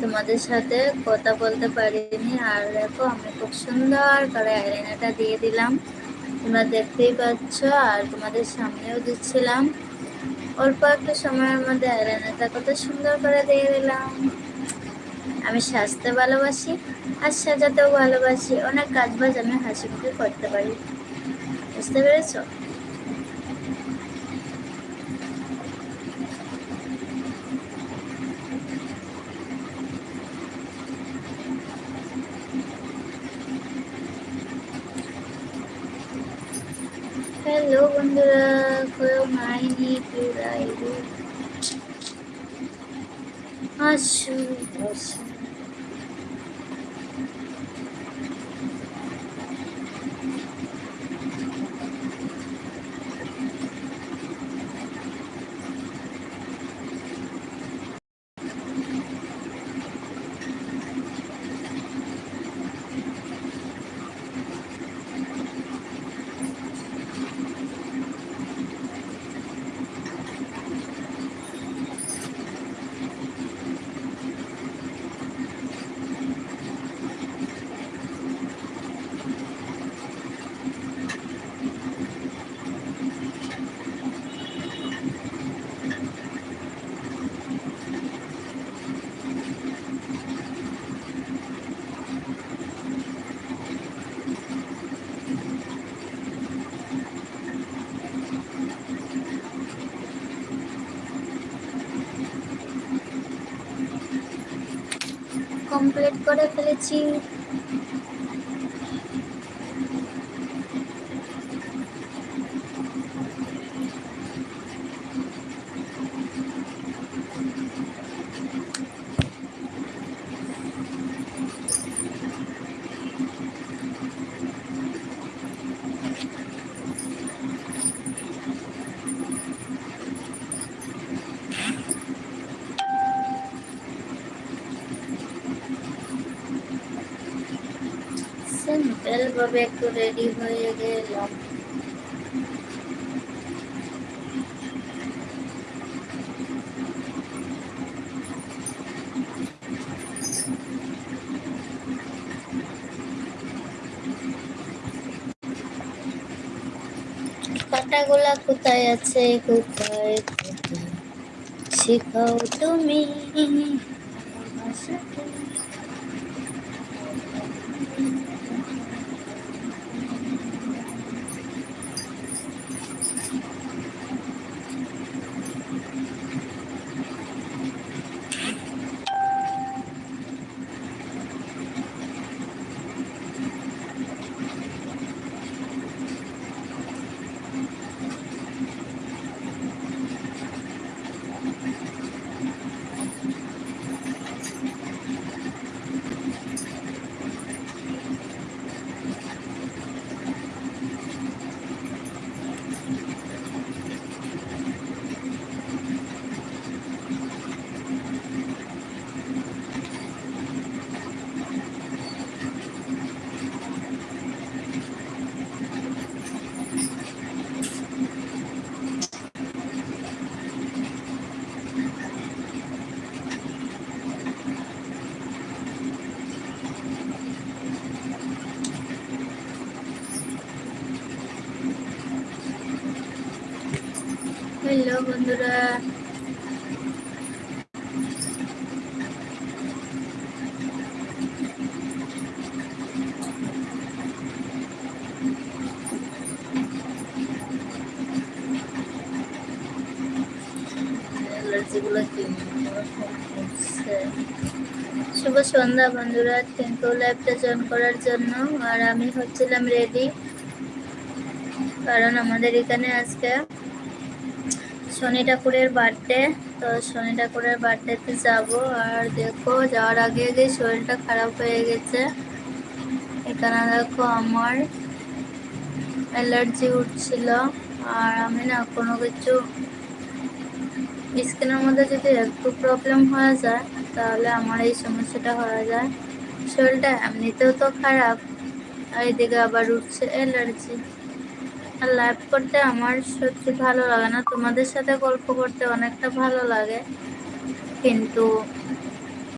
তোমাদের সাথে কথা বলতে পারিনি। আর দেখো আমি খুব সুন্দর করে আইলাইনারটা দিয়ে দিলাম, তোমরা দেখতেই পাচ্ছ। আর তোমাদের সামনেও দিচ্ছিলাম। অল্প একটা সময়ের মধ্যে আইলাইনারটা কত সুন্দর করে দিয়ে দিলাম। আমি সাজতে ভালোবাসি আর সাজাতেও ভালোবাসি। অনেক কাজ বাজ আমি হাসি মুখে করতে পারি, বুঝতে পেরেছো? হ্যালো বন্ধুরা, কেউ নাইনি, কেউ রাইনি, আসো আসো। কমপ্লিট করে ফেলেছি। সিম্পল ভাবে একটু রেডি হয়ে গেলাম। কাঁটাগুলা কোথায় আছে, কোথায় কোথায় শিখাও তুমি ভালোবাসাকে। হ্যালো বন্ধুরা, অ্যালার্জিগুলো কি শুভ সন্ধ্যা বন্ধুরা। থ্যাংক ইউ লাইভটা জয়েন করার জন্য। আর আমি হচ্ছিলাম রেডি, কারণ আমাদের এখানে আজকে শনি ঠাকুরের বার্থডে। তো শনি ঠাকুরের বার্থডেতে যাব। আর দেখো যাওয়ার আগে আগে শরীরটা খারাপ হয়ে গেছে। এখানে দেখো আমার অ্যালার্জি উঠছিল। আর আমি না কোনো কিছু স্কিনের মধ্যে যদি একটু প্রবলেম হয়ে যায় তাহলে আমার এই সমস্যাটা হয়ে যায়। শরীরটা এমনিতেও তো খারাপ, আর এদিকে আবার উঠছে অ্যালার্জি। আর লাইভ করতে আমার সত্যি ভালো লাগে না, তোমাদের সাথে গল্প করতে অনেকটা ভালো লাগে, কিন্তু